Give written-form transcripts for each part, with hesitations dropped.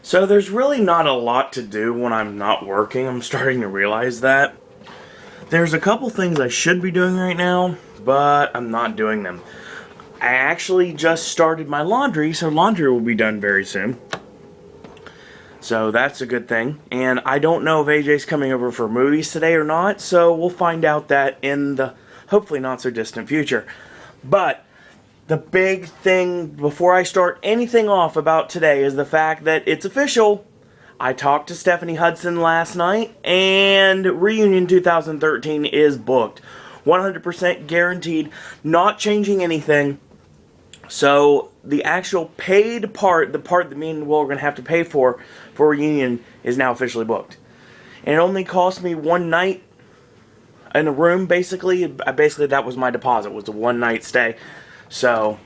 So there's really not a lot to do when I'm not working. I'm starting to realize that. There's a couple things I should be doing right now, but I'm not doing them. I actually just started my laundry, so laundry will be done very soon. So that's a good thing. And I don't know if AJ's coming over for movies today or not, so we'll find out that in the hopefully not so distant future. But the big thing before I start anything off about today is the fact that it's official. I talked to Stephanie Hudson last night, and Reunion 2013 is booked. 100% guaranteed, not changing anything. So the actual paid part, the part that me and Will are going to have to pay for Reunion, is now officially booked. And it only cost me one night in a room, basically. Basically, that was my deposit, was a one-night stay. So,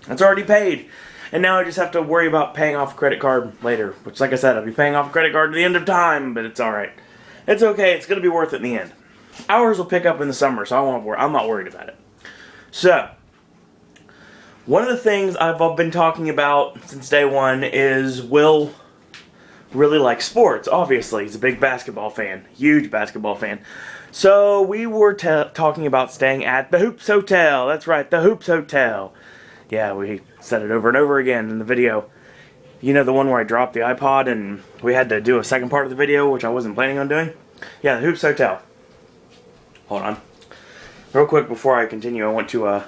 it's already paid. And now I just have to worry about paying off a credit card later. Which, like I said, I'll be paying off a credit card at the end of time, but it's alright. It's okay, it's going to be worth it in the end. Hours will pick up in the summer, so I'm not worried about it. So, one of the things I've been talking about since day one is Will really likes sports, obviously. He's a big basketball fan. Huge basketball fan. So, we were talking about staying at the Hoops Hotel. That's right, the Hoops Hotel. Yeah, we said it over and over again in the video. You know, the one where I dropped the iPod and we had to do a second part of the video, which I wasn't planning on doing? Yeah, the Hoops Hotel. Hold on. Real quick before I continue, I want to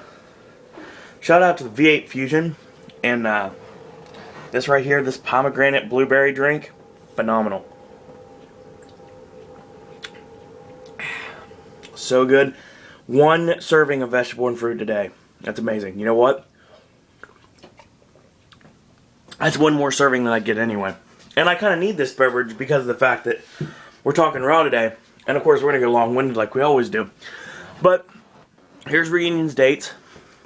shout out to the V8 Fusion. And this right here, this pomegranate blueberry drink, phenomenal. So good. One serving of vegetable and fruit today. That's amazing. You know what? That's one more serving than I get anyway. And I kind of need this beverage because of the fact that we're talking Raw today. And of course, we're going to go long-winded like we always do. But here's Reunion's dates.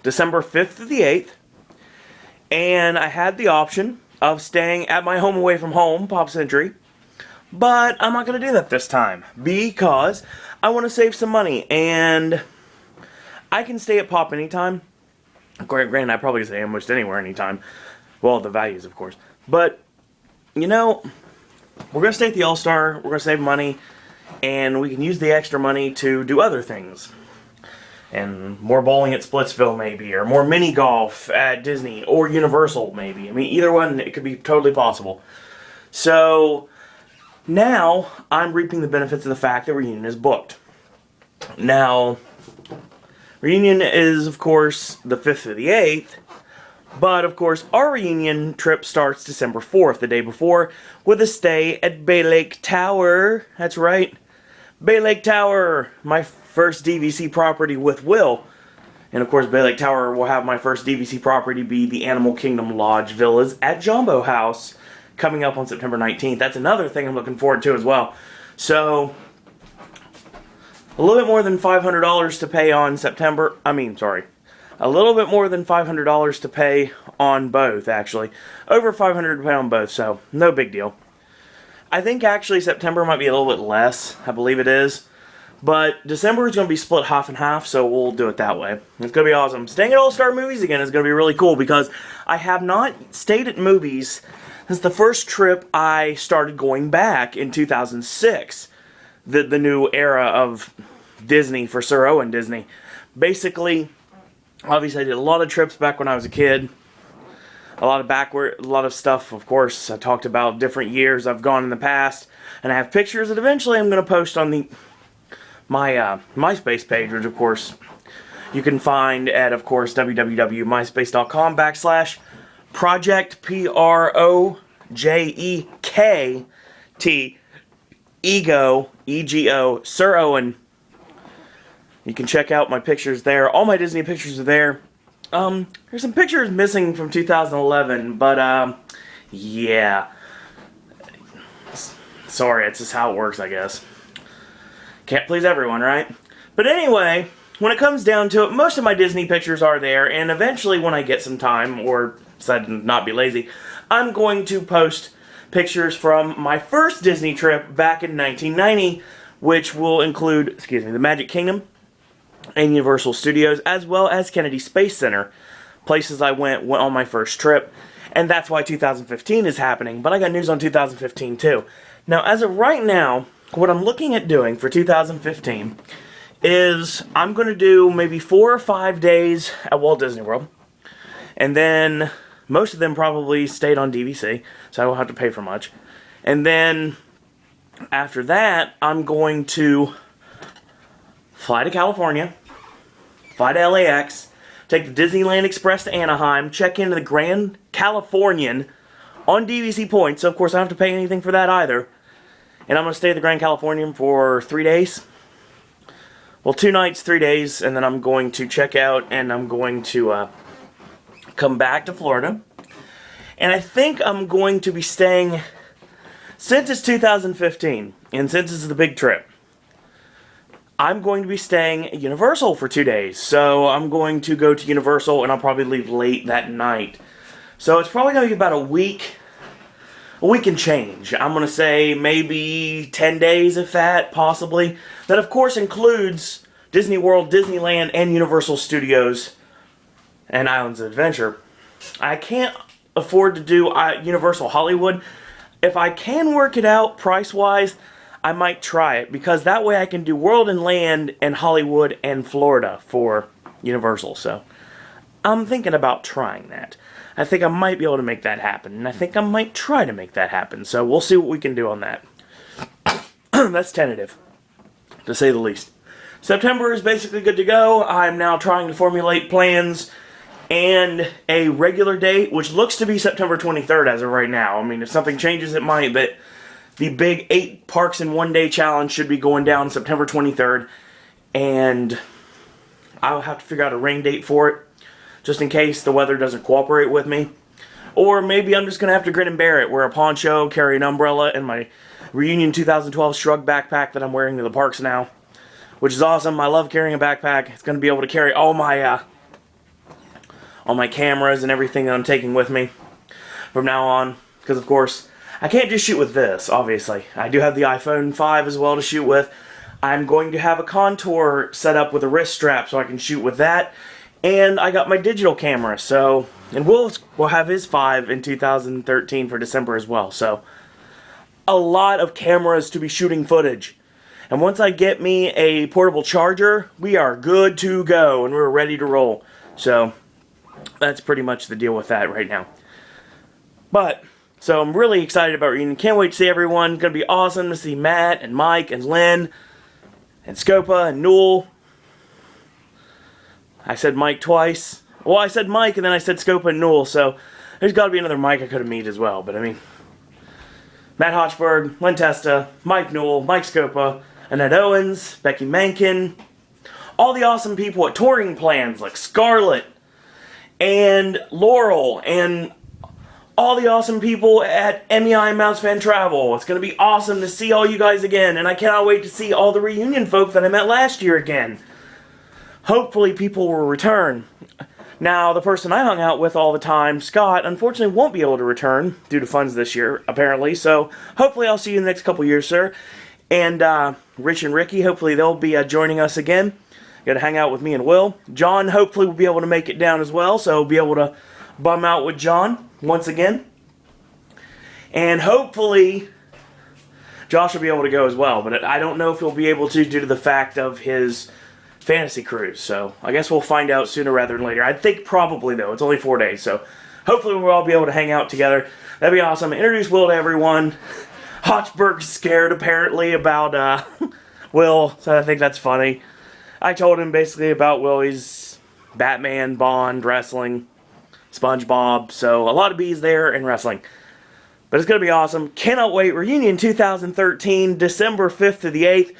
December 5th to the 8th. And I had the option of staying at my home away from home, Pop Century. But I'm not going to do that this time. Because I want to save some money. And I can stay at Pop anytime. Granted, I probably stay almost anywhere anytime. Well, the values, of course. But, you know, we're going to stay at the All-Star. We're going to save money. And we can use the extra money to do other things. And more bowling at Splitsville, maybe. Or more mini golf at Disney. Or Universal, maybe. I mean, either one, it could be totally possible. So, now, I'm reaping the benefits of the fact that Reunion is booked. Now, Reunion is, of course, the 5th to the 8th. But, of course, our reunion trip starts December 4th, the day before, with a stay at Bay Lake Tower. That's right. Bay Lake Tower, my first DVC property with Will. And, of course, Bay Lake Tower will have my first DVC property be the Animal Kingdom Lodge Villas at Jumbo House, coming up on September 19th. That's another thing I'm looking forward to as well. So, a little bit more than $500 to pay on a little bit more than $500 to pay on both, actually. Over $500 to pay on both, so no big deal. I think actually September might be a little bit less. I believe it is. But December is going to be split half and half, so we'll do it that way. It's going to be awesome. Staying at All-Star Movies again is going to be really cool because I have not stayed at movies since the first trip I started going back in 2006. The new era of Disney for Sir Owen Disney. Basically, obviously, I did a lot of trips back when I was a kid. A lot of stuff, of course. I talked about different years I've gone in the past. And I have pictures that eventually I'm going to post on my MySpace page, which, of course, you can find at, of course, www.myspace.com/project, PROJEKT, EGO, Sir Owen. You can check out my pictures there. All my Disney pictures are there. There's some pictures missing from 2011, but, yeah. Sorry, it's just how it works, I guess. Can't please everyone, right? But anyway, when it comes down to it, most of my Disney pictures are there, and eventually when I get some time, or decide to not be lazy, I'm going to post pictures from my first Disney trip back in 1990, which will include, the Magic Kingdom, and Universal Studios, as well as Kennedy Space Center, places I went on my first trip. And that's why 2015 is happening. But I got news on 2015 too. Now, as of right now, what I'm looking at doing for 2015 is I'm going to do maybe 4 or 5 days at Walt Disney World. And then most of them probably stayed on DVC, so I don't have to pay for much. And then after that, I'm going to fly to California, fly to LAX, take the Disneyland Express to Anaheim, check into the Grand Californian on DVC points. So, of course, I don't have to pay anything for that either. And I'm going to stay at the Grand Californian for 3 days. Well, 2 nights, 3 days, and then I'm going to check out and I'm going to come back to Florida. And I think I'm going to be staying, since it's 2015, and since it's the big trip, I'm going to be staying at Universal for 2 days. So I'm going to go to Universal, and I'll probably leave late that night. So it's probably going to be about a week and change. I'm going to say maybe 10 days, if that, possibly. That, of course, includes Disney World, Disneyland, and Universal Studios and Islands of Adventure. I can't afford to do Universal Hollywood. If I can work it out price-wise, I might try it, because that way I can do World and Land and Hollywood and Florida for Universal. So I'm thinking about trying that. I think I might be able to make that happen, and I think I might try to make that happen. So we'll see what we can do on that. That's tentative, to say the least. September is basically good to go. I'm now trying to formulate plans and a regular date, which looks to be September 23rd as of right now. I mean, if something changes, it might, but the big 8 parks in 1 day challenge should be going down September 23rd, and I'll have to figure out a rain date for it, just in case the weather doesn't cooperate with me. Or maybe I'm just going to have to grin and bear it, wear a poncho, carry an umbrella, and my Reunion 2012 Shrug backpack that I'm wearing to the parks now, which is awesome. I love carrying a backpack. It's going to be able to carry all my cameras and everything that I'm taking with me from now on, because of course I can't just shoot with this, obviously. I do have the iPhone 5 as well to shoot with. I'm going to have a Contour set up with a wrist strap so I can shoot with that. And I got my digital camera, so, and we'll have his 5 in 2013 for December as well. So a lot of cameras to be shooting footage. And once I get me a portable charger, we are good to go and we're ready to roll. So that's pretty much the deal with that right now. But so I'm really excited about Reunion. Can't wait to see everyone. It's going to be awesome to see Matt and Mike and Lynn and Scopa and Newell. I said Mike twice. Well, I said Mike and then I said Scopa and Newell, so there's got to be another Mike I could have met as well. But I mean, Matt Hochberg, Lynn Testa, Mike Newell, Mike Scopa, Annette Owens, Becky Mankin, all the awesome people at touring plans like Scarlett and Laurel and all the awesome people at MEI Mouse Fan Travel. It's going to be awesome to see all you guys again, and I cannot wait to see all the Reunion folk that I met last year again. Hopefully people will return. Now, the person I hung out with all the time, Scott, unfortunately won't be able to return due to funds this year, apparently, so hopefully I'll see you in the next couple years, sir. And Rich and Ricky, hopefully they'll be joining us again. Got to hang out with me and Will. John hopefully will be able to make it down as well, so be able to bum out with John once again. And hopefully Josh will be able to go as well, but I don't know if he'll be able to due to the fact of his fantasy cruise. So I guess we'll find out sooner rather than later. I think probably, though. It's only 4 days, so hopefully we'll all be able to hang out together. That'd be awesome. Introduce Will to everyone. Hochberg's scared, apparently, about Will, so I think that's funny. I told him basically about Will. He's Batman, Bond, wrestling, SpongeBob, so a lot of bees there in wrestling. But it's going to be awesome. Cannot wait. Reunion 2013, December 5th to the 8th.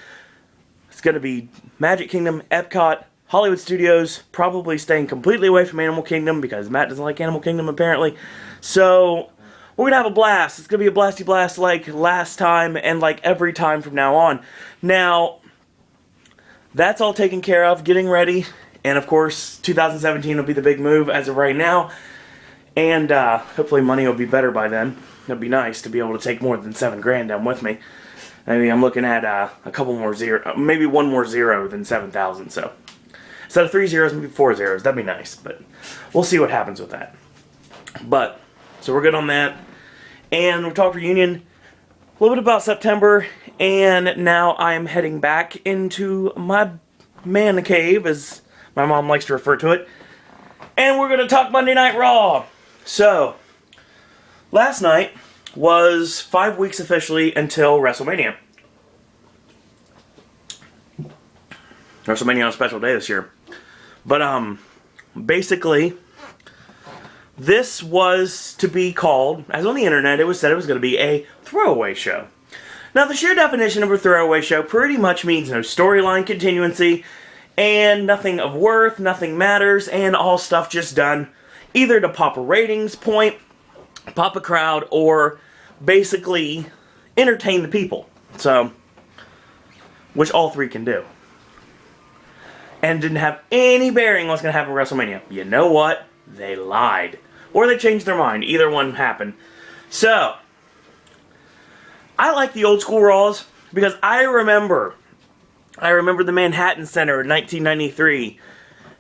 It's going to be Magic Kingdom, Epcot, Hollywood Studios, probably staying completely away from Animal Kingdom because Matt doesn't like Animal Kingdom apparently. So we're going to have a blast. It's going to be a blasty blast like last time and like every time from now on. Now, that's all taken care of, getting ready. And of course, 2017 will be the big move as of right now. And hopefully money will be better by then. It'd be nice to be able to take more than $7,000 down with me. Maybe I'm looking at a couple more zero, maybe one more zero than 7,000. So instead of 3 zeros, maybe 4 zeros. That'd be nice, but we'll see what happens with that. But So we're good on that. And we talked reunion a little bit about September, and now I am heading back into my man cave, as my mom likes to refer to it. And we're going to talk Monday Night Raw. So, last night was 5 weeks officially until WrestleMania. WrestleMania on a special day this year. But, basically, this was to be called, as on the internet, it was said it was going to be a throwaway show. Now, the sheer definition of a throwaway show pretty much means no storyline continuancy, and nothing of worth, nothing matters, and all stuff just done either to pop a ratings point, pop a crowd, or basically entertain the people. So, which all three can do. And didn't have any bearing on what's going to happen at WrestleMania. You know what? They lied. Or they changed their mind. Either one happened. So, I like the old school Raws because I remember the Manhattan Center in 1993.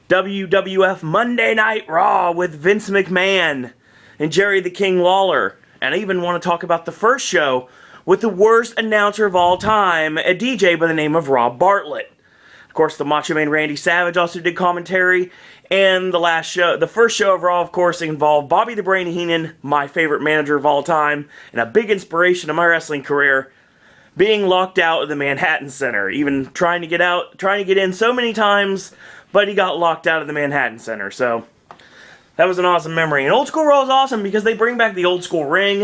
WWF Monday Night Raw with Vince McMahon and Jerry the King Lawler. And I even want to talk about the first show with the worst announcer of all time, a DJ by the name of Rob Bartlett. Of course, the Macho Man Randy Savage also did commentary. And the first show of Raw, of course, involved Bobby the Brain Heenan, my favorite manager of all time, and a big inspiration of my wrestling career, being locked out of the Manhattan Center. Even trying to get in so many times, but he got locked out of the Manhattan Center. So, that was an awesome memory. And Old School Raw is awesome because they bring back the old school ring,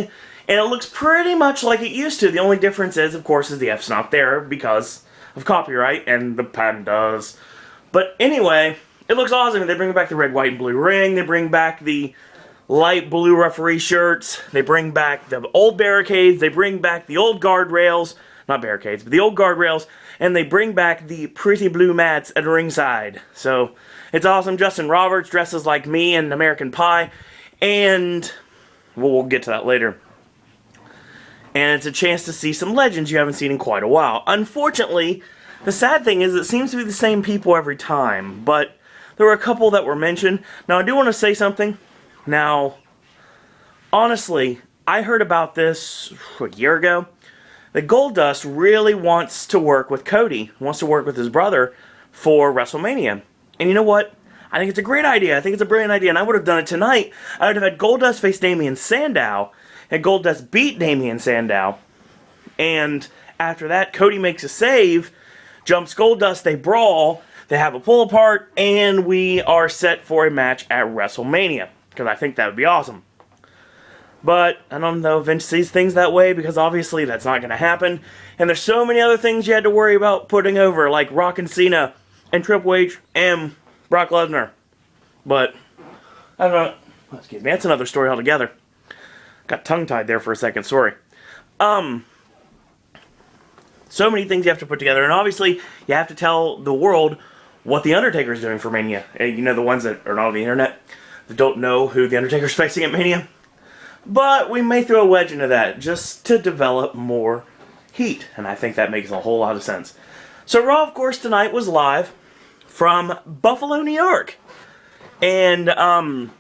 and it looks pretty much like it used to. The only difference is, of course, the F's not there because of copyright, and the patent does. But anyway, it looks awesome. They bring back the red, white, and blue ring. They bring back the light blue referee shirts. They bring back the old barricades. They bring back the old guardrails. Not barricades, but the old guardrails. And they bring back the pretty blue mats at ringside. So, it's awesome. Justin Roberts dresses like me in American Pie. And we'll get to that later. And it's a chance to see some legends you haven't seen in quite a while. Unfortunately, the sad thing is it seems to be the same people every time. But there were a couple that were mentioned. Now, I do want to say something. Now, honestly, I heard about this a year ago. That Goldust really wants to work with Cody. Wants to work with his brother for WrestleMania. And you know what? I think it's a great idea. I think it's a brilliant idea. And I would have done it tonight. I would have had Goldust face Damien Sandow. And Goldust beat Damien Sandow. And after that, Cody makes a save. Jumps Goldust. They brawl. They have a pull apart, and we are set for a match at WrestleMania. Because I think that would be awesome. But I don't know if Vince sees things that way, because obviously that's not going to happen. And there's so many other things you had to worry about putting over, like Rock and Cena, and Triple H, and Brock Lesnar. But, I don't know. Excuse me, that's another story altogether. Got tongue-tied there for a second, sorry. So many things you have to put together, and obviously you have to tell the world what The Undertaker's doing for Mania. You know, the ones that are not on the internet, that don't know who The Undertaker's facing at Mania. But we may throw a wedge into that, just to develop more heat, and I think that makes a whole lot of sense. So Raw, of course, tonight was live from Buffalo, New York. And,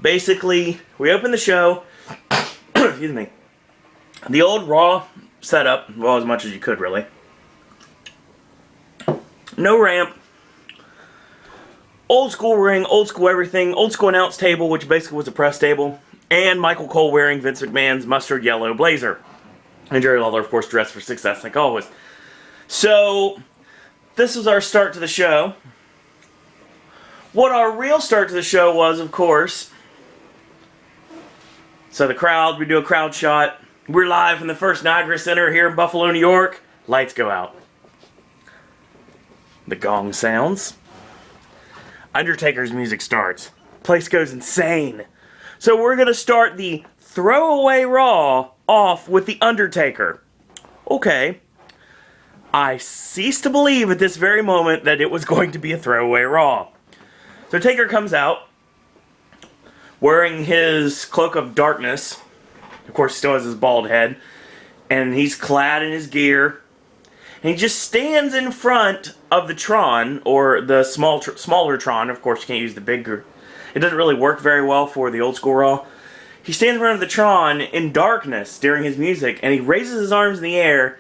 basically, we opened the show, excuse me, the old Raw setup, well, as much as you could, really. No ramp. Old school ring, old school everything, old school announce table, which basically was a press table, and Michael Cole wearing Vince McMahon's mustard yellow blazer. And Jerry Lawler, of course, dressed for success, like always. So, this was our start to the show. What our real start to the show was, of course, so the crowd, we do a crowd shot. We're live from the First Niagara Center here in Buffalo, New York. Lights go out. The gong sounds. Undertaker's music starts. Place goes insane. So we're going to start the throwaway Raw off with The Undertaker. Okay. I ceased to believe at this very moment that it was going to be a throwaway Raw. So Taker comes out wearing his cloak of darkness. Of course, he still has his bald head. And he's clad in his gear. And he just stands in front of the Tron, or the smaller Tron. Of course, you can't use the bigger. It doesn't really work very well for the old school Raw. he stands in front of the Tron in darkness during his music, and he raises his arms in the air,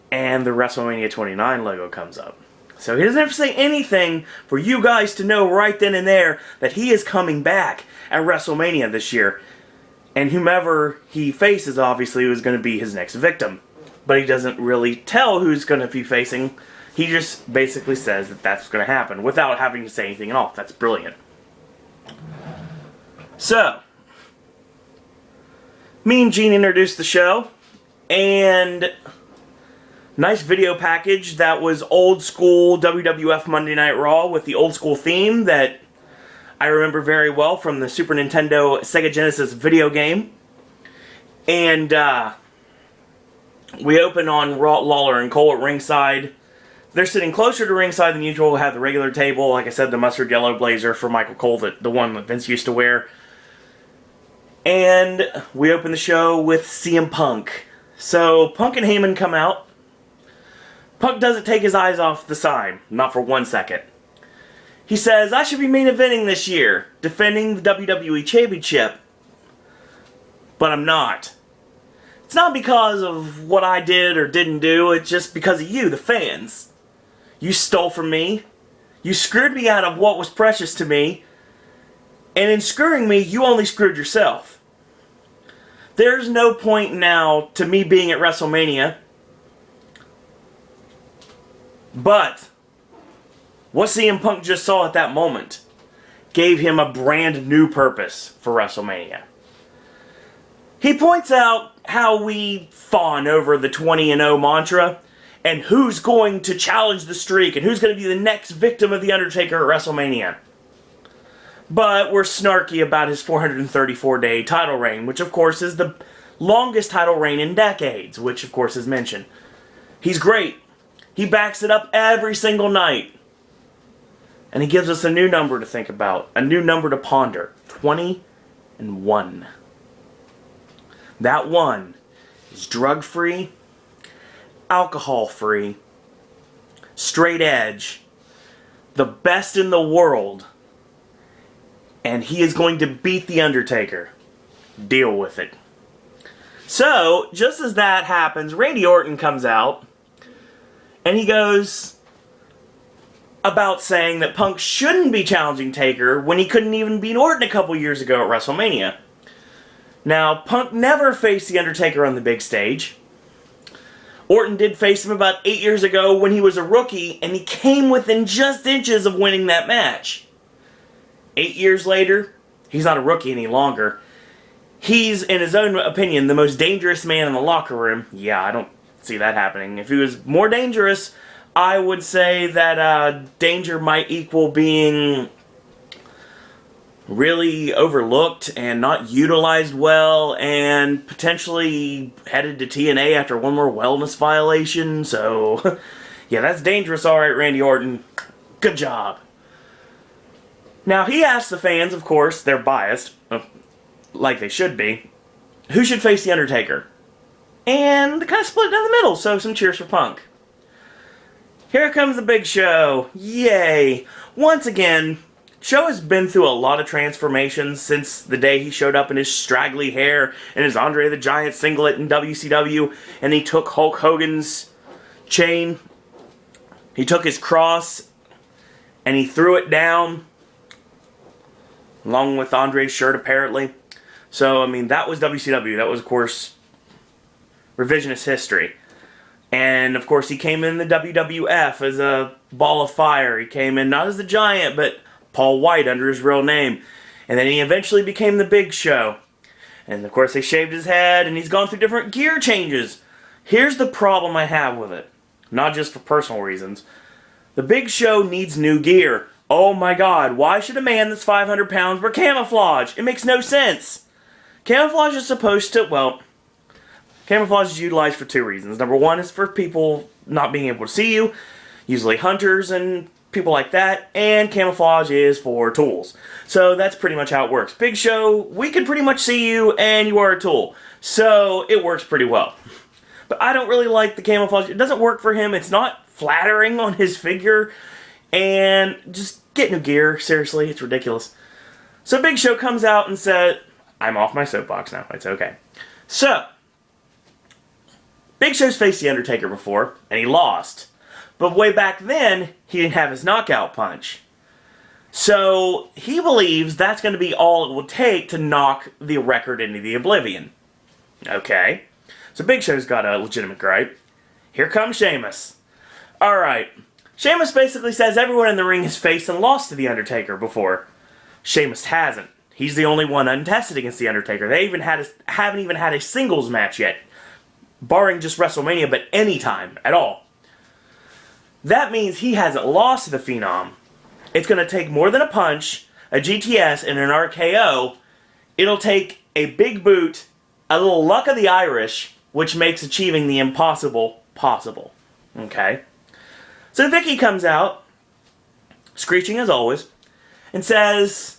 and the WrestleMania 29 logo comes up. So he doesn't have to say anything for you guys to know right then and there that he is coming back at WrestleMania this year. And whomever he faces, obviously, is going to be his next victim. But he doesn't really tell who's going to be facing. He just basically says that that's going to happen without having to say anything at all. That's brilliant. So, me and Gene introduced the show, and nice video package that was old school WWF Monday Night Raw with the old school theme that I remember very well from the Super Nintendo Sega Genesis video game. And we open on Lawler and Cole at ringside. They're sitting closer to ringside than usual. We have the regular table, like I said, the mustard yellow blazer for Michael Cole, the one that Vince used to wear. And we open the show with CM Punk. So Punk and Heyman come out. Punk doesn't take his eyes off the sign, not for 1 second. He says, I should be main eventing this year, defending the WWE Championship. But I'm not. It's not because of what I did or didn't do, it's just because of you, the fans. You stole from me. You screwed me out of what was precious to me. And in screwing me, you only screwed yourself. There's no point now to me being at WrestleMania. But what CM Punk just saw at that moment gave him a brand new purpose for WrestleMania. He points out how we fawn over the 20-0 mantra and who's going to challenge the streak and who's going to be the next victim of The Undertaker at WrestleMania. But we're snarky about his 434-day title reign, which of course is the longest title reign in decades, which of course is mentioned. He's great. He backs it up every single night. And he gives us a new number to think about, a new number to ponder. 20-1. That one is drug-free, alcohol-free, straight edge, the best in the world, and he is going to beat The Undertaker. Deal with it. So, just as that happens, Randy Orton comes out, and he goes about saying that Punk shouldn't be challenging Taker when he couldn't even beat Orton a couple years ago at WrestleMania. Now, Punk never faced The Undertaker on the big stage. Orton did face him about 8 years ago when he was a rookie, and he came within just inches of winning that match. 8 years later, he's not a rookie any longer. He's, in his own opinion, the most dangerous man in the locker room. Yeah, I don't see that happening. If he was more dangerous, I would say that danger might equal being really overlooked and not utilized well and potentially headed to TNA after one more wellness violation. So, yeah, that's dangerous. All right, Randy Orton. Good job. Now, he asked the fans, of course, they're biased, like they should be, who should face The Undertaker? And they kind of split down the middle, so some cheers for Punk. Here comes the Big Show. Yay. Once again, Show has been through a lot of transformations since the day he showed up in his straggly hair and his Andre the Giant singlet in WCW, and he took Hulk Hogan's chain. He took his cross, and he threw it down, along with Andre's shirt, apparently. So, I mean, that was WCW. That was, of course, revisionist history. And, of course, he came in the WWF as a ball of fire. He came in not as the Giant, but Paul White under his real name. And then he eventually became the Big Show. And, of course, they shaved his head, and he's gone through different gear changes. Here's the problem I have with it. Not just for personal reasons. The Big Show needs new gear. Oh my God, why should a man that's 500 pounds wear camouflage? It makes no sense. Camouflage is supposed to, well, camouflage is utilized for two reasons. Number one is for people not being able to see you, usually hunters and people like that, and camouflage is for tools. So that's pretty much how it works. Big Show, we can pretty much see you and you are a tool. So it works pretty well. But I don't really like the camouflage. It doesn't work for him. It's not flattering on his figure. And just get new gear. Seriously, it's ridiculous. So Big Show comes out and said, I'm off my soapbox now. It's okay. So, Big Show's faced The Undertaker before, and he lost. But way back then, he didn't have his knockout punch. So, he believes that's going to be all it will take to knock the record into the oblivion. Okay. So Big Show's got a legitimate gripe. Here comes Sheamus. Alright. Sheamus basically says everyone in the ring has faced and lost to The Undertaker before. Sheamus hasn't. He's the only one untested against The Undertaker. They haven't even had a singles match yet. Barring just WrestleMania, but any time at all. That means he hasn't lost to the Phenom. It's going to take more than a punch, a GTS, and an RKO. It'll take a big boot, a little luck of the Irish, which makes achieving the impossible possible. Okay? So Vicky comes out, screeching as always, and says,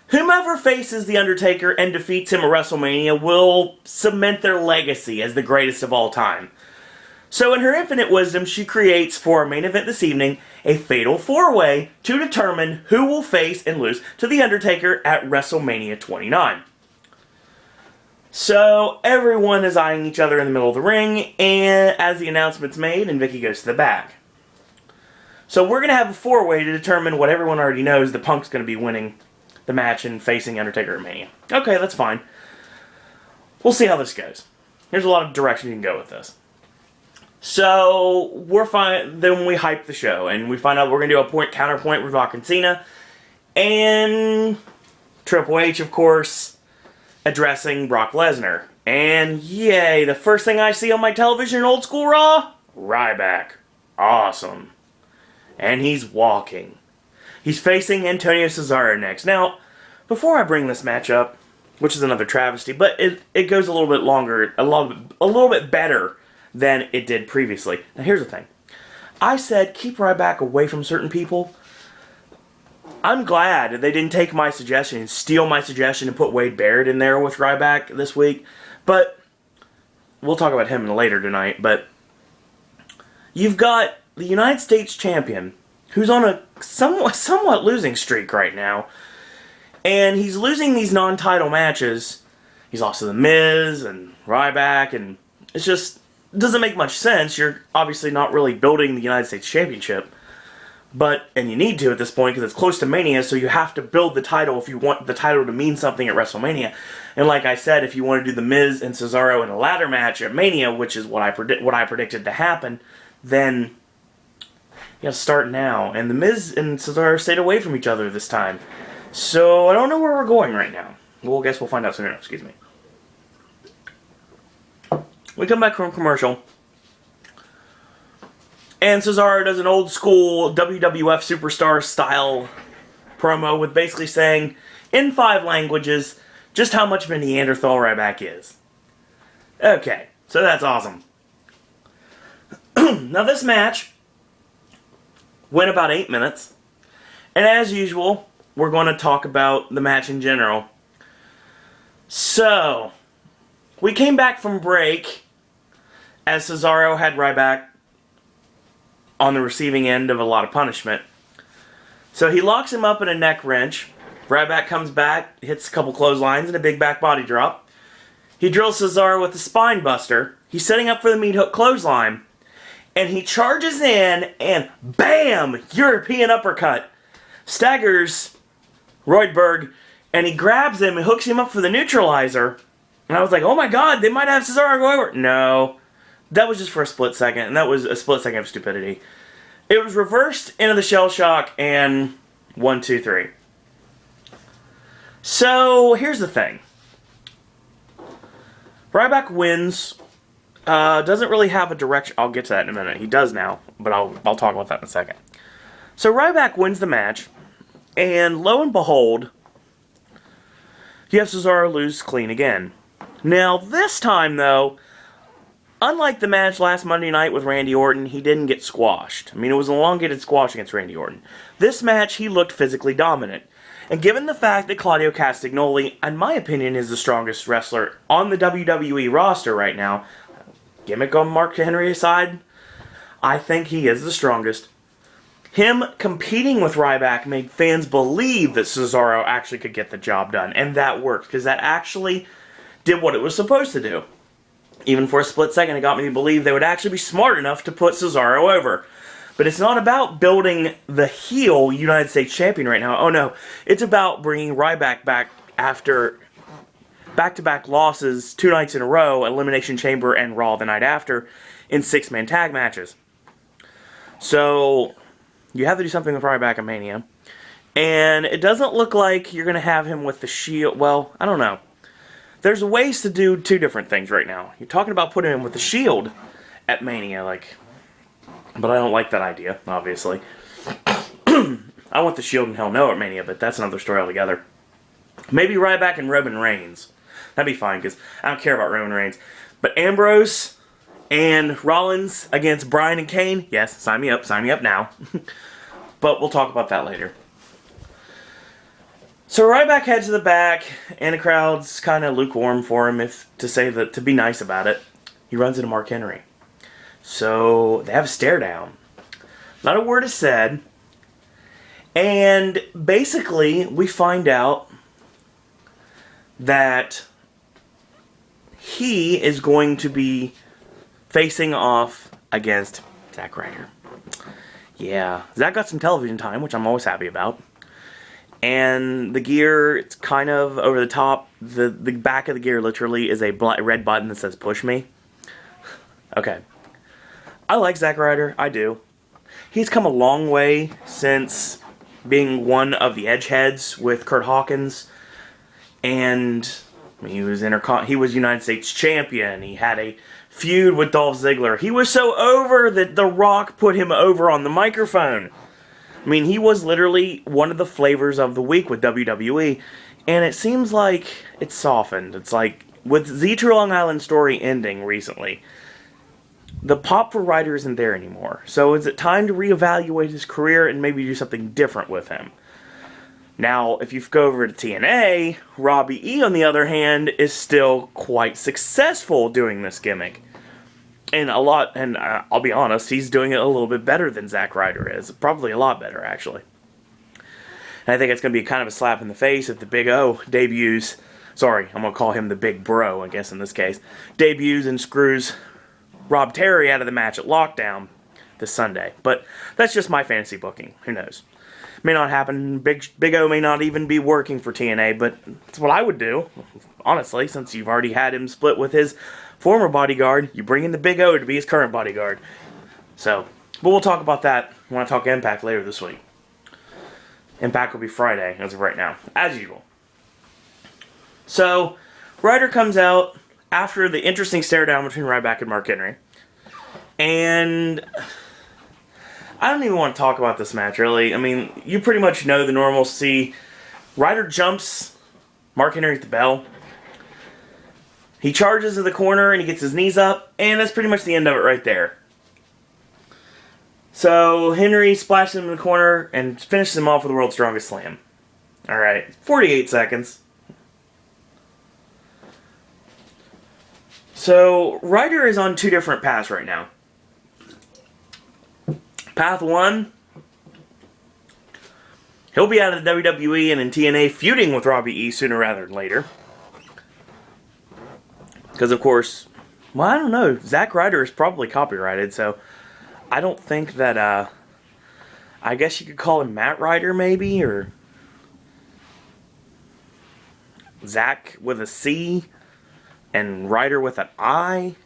whomever faces The Undertaker and defeats him at WrestleMania will cement their legacy as the greatest of all time. So in her infinite wisdom, she creates, for our main event this evening, a fatal four-way to determine who will face and lose to The Undertaker at WrestleMania 29. So everyone is eyeing each other in the middle of the ring, and as the announcement's made, and Vicky goes to the back. So we're going to have a four-way to determine what everyone already knows, the Punk's going to be winning the match and facing Undertaker at Mania. Okay, that's fine. We'll see how this goes. There's a lot of direction you can go with this. So, we're fine. Then we hype the show, and we find out we're going to do a counterpoint with Rock and Cena. And Triple H, of course, addressing Brock Lesnar. And yay, the first thing I see on my television in old school Raw? Ryback. Awesome. And he's walking. He's facing Antonio Cesaro next. Now, before I bring this match up, which is another travesty, but it goes a little bit longer, a little bit better than it did previously. Now, here's the thing. I said keep Ryback away from certain people. I'm glad they didn't take my suggestion and steal my suggestion and put Wade Barrett in there with Ryback this week. But we'll talk about him later tonight. But you've got the United States champion who's on a somewhat losing streak right now. And he's losing these non-title matches. He's lost to The Miz and Ryback, and it's just doesn't make much sense. You're obviously not really building the United States Championship. And you need to at this point because it's close to Mania, so you have to build the title if you want the title to mean something at WrestleMania. And like I said, if you want to do The Miz and Cesaro in a ladder match at Mania, which is what I predicted to happen, then you gotta start now. And The Miz and Cesaro stayed away from each other this time. So I don't know where we're going right now. Well, I guess we'll find out soon enough. Excuse me. We come back from commercial, and Cesaro does an old school WWF superstar style promo with basically saying, in 5 languages, just how much of a Neanderthal Ryback is. Okay, so that's awesome. Now this match went about 8 minutes, and as usual, we're going to talk about the match in general. So, we came back from break as Cesaro had Ryback on the receiving end of a lot of punishment. So he locks him up in a neck wrench. Ryback comes back, hits a couple clotheslines and a big back body drop. He drills Cesaro with the spine buster. He's setting up for the meat hook clothesline. And he charges in and BAM! European uppercut. Staggers Roydberg, and he grabs him and hooks him up for the neutralizer. And I was like, oh my god, they might have Cesaro go over. No. That was just for a split second, and that was a split second of stupidity. It was reversed into the shell shock, and 1, 2, 3. So, here's the thing. Ryback wins. Doesn't really have a direction. I'll get to that in a minute. He does now, but I'll talk about that in a second. So, Ryback wins the match, and lo and behold, you have Cesaro lose clean again. Now, this time, though, unlike the match last Monday night with Randy Orton, he didn't get squashed. I mean, it was an elongated squash against Randy Orton. This match, he looked physically dominant. And given the fact that Claudio Castagnoli, in my opinion, is the strongest wrestler on the WWE roster right now, gimmick on Mark Henry aside, I think he is the strongest. Him competing with Ryback made fans believe that Cesaro actually could get the job done. And that worked, because that actually did what it was supposed to do. Even for a split second, it got me to believe they would actually be smart enough to put Cesaro over. But it's not about building the heel United States champion right now. Oh no, it's about bringing Ryback back after back-to-back losses 2 nights in a row, Elimination Chamber and Raw the night after, in 6-man tag matches. So you have to do something with Ryback at Mania. And it doesn't look like you're going to have him with the Shield. Well, I don't know. There's ways to do 2 different things right now. You're talking about putting him with the Shield at Mania, but I don't like that idea, obviously. I want the Shield in Hell No at Mania, but that's another story altogether. Maybe Ryback and Roman Reigns. That'd be fine, because I don't care about Roman Reigns. But Ambrose and Rollins against Bryan and Kane, yes, sign me up now. But we'll talk about that later. So Ryback heads to the back, and the crowd's kind of lukewarm for him, to be nice about it. He runs into Mark Henry. So they have a stare down. Not a word is said. And basically, we find out that he is going to be facing off against Zack Ryder. Yeah, Zack got some television time, which I'm always happy about. And the gear, it's kind of over the top. The back of the gear literally is a red button that says push me. Okay. I like Zack Ryder, I do. He's come a long way since being one of the Edgeheads with Kurt Hawkins. And he was United States champion. He had a feud with Dolph Ziggler. He was so over that The Rock put him over on the microphone. I mean, he was literally one of the flavors of the week with WWE. And it seems like it's softened. It's like, with the True Long Island story ending recently, the pop for Ryder isn't there anymore. So is it time to reevaluate his career and maybe do something different with him? Now, if you go over to TNA, Robbie E, on the other hand, is still quite successful doing this gimmick. And I'll be honest, he's doing it a little bit better than Zack Ryder is. Probably a lot better, actually. And I think it's going to be kind of a slap in the face if the Big O debuts. Sorry, I'm going to call him the Big Bro, I guess, in this case. Debuts and screws Rob Terry out of the match at Lockdown this Sunday. But that's just my fantasy booking. Who knows? May not happen. Big O may not even be working for TNA, but it's what I would do. Honestly, since you've already had him split with his former bodyguard, you bring in the Big O to be his current bodyguard. So, but we'll talk about that when I talk Impact later this week. Impact will be Friday, as of right now, as usual. So, Ryder comes out after the interesting stare down between Ryback and Mark Henry. And I don't even want to talk about this match, really. I mean, you pretty much know the normal. See, Ryder jumps Mark Henry at the bell. He charges to the corner and he gets his knees up, and that's pretty much the end of it right there. So Henry splashes him in the corner and finishes him off with the World's Strongest Slam. Alright, 48 seconds. So Ryder is on 2 different paths right now. Path 1, he'll be out of the WWE and in TNA feuding with Robbie E sooner rather than later. Because, of course, well, I don't know. Zack Ryder is probably copyrighted, so I don't think that, I guess you could call him Matt Ryder, maybe, or Zack with a C and Ryder with an I.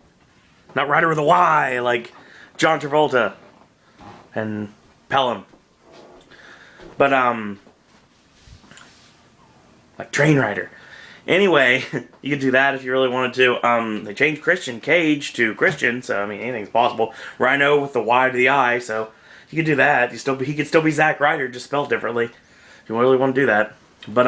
Not Ryder with a Y, like John Travolta and Pelham. But, like Train Rider. Anyway, you could do that if you really wanted to. They changed Christian Cage to Christian, so I mean anything's possible. Rhino with the Y to the I, so you could do that. He could still be Zack Ryder, just spelled differently. If you really want to do that. But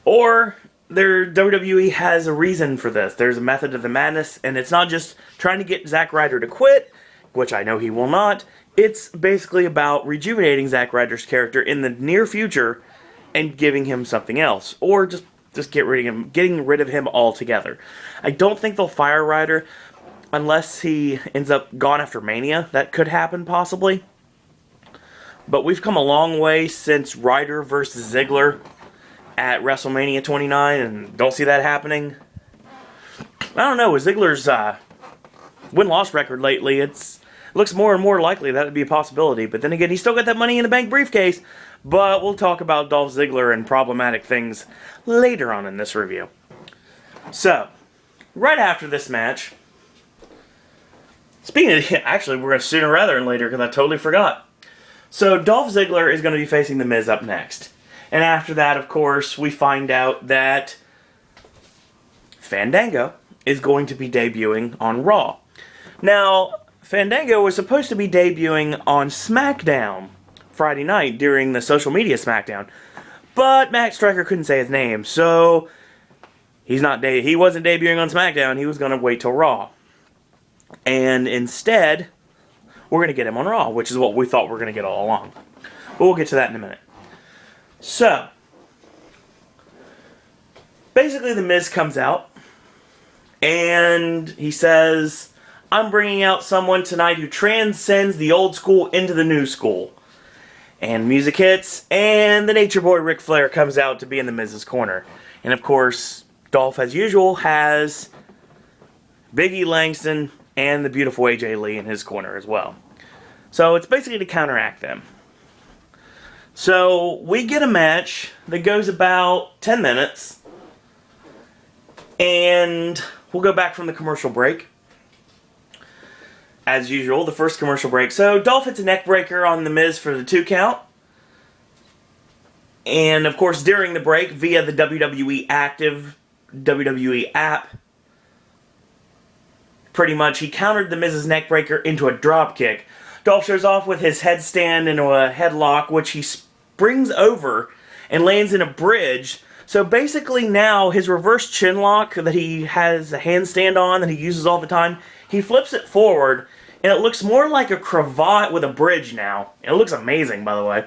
or WWE has a reason for this. There's a method of the madness, and it's not just trying to get Zack Ryder to quit, which I know he will not. It's basically about rejuvenating Zack Ryder's character in the near future and giving him something else, or just getting rid of him altogether. I don't think they'll fire Ryder. unless he ends up gone after Mania. That could happen, possibly. But we've come a long way since Ryder versus Ziggler at WrestleMania 29, and don't see that happening. I don't know, with Ziggler's win-loss record lately, it looks more and more likely that would be a possibility. But then again, he's still got that Money in the Bank briefcase. But we'll talk about Dolph Ziggler and problematic things later on in this review. So, right after this match, speaking of, actually, we're going to sooner rather than later because I totally forgot. So, Dolph Ziggler is going to be facing The Miz up next. And after that, of course, we find out that Fandango is going to be debuting on Raw. Now, Fandango was supposed to be debuting on SmackDown Friday night during the social media SmackDown. But Matt Striker couldn't say his name, so he wasn't debuting on SmackDown. He was going to wait till Raw. And instead, we're going to get him on Raw, which is what we thought we were going to get all along. But we'll get to that in a minute. So, basically The Miz comes out, and he says, I'm bringing out someone tonight who transcends the old school into the new school. And music hits, and the Nature Boy Ric Flair comes out to be in The Miz's corner. And of course, Dolph, as usual, has Big E Langston and the beautiful AJ Lee in his corner as well. So it's basically to counteract them. So we get a match that goes about 10 minutes. And we'll go back from the commercial break. As usual, the first commercial break. So Dolph hits a neck breaker on The Miz for the 2 count. And of course, during the break, via the WWE Active WWE app, pretty much he countered The Miz's neck breaker into a drop kick. Dolph shows off with his headstand into a headlock, which he springs over and lands in a bridge. So basically now his reverse chin lock that he has a handstand on that he uses all the time, he flips it forward and it looks more like a cravat with a bridge now. It looks amazing, by the way.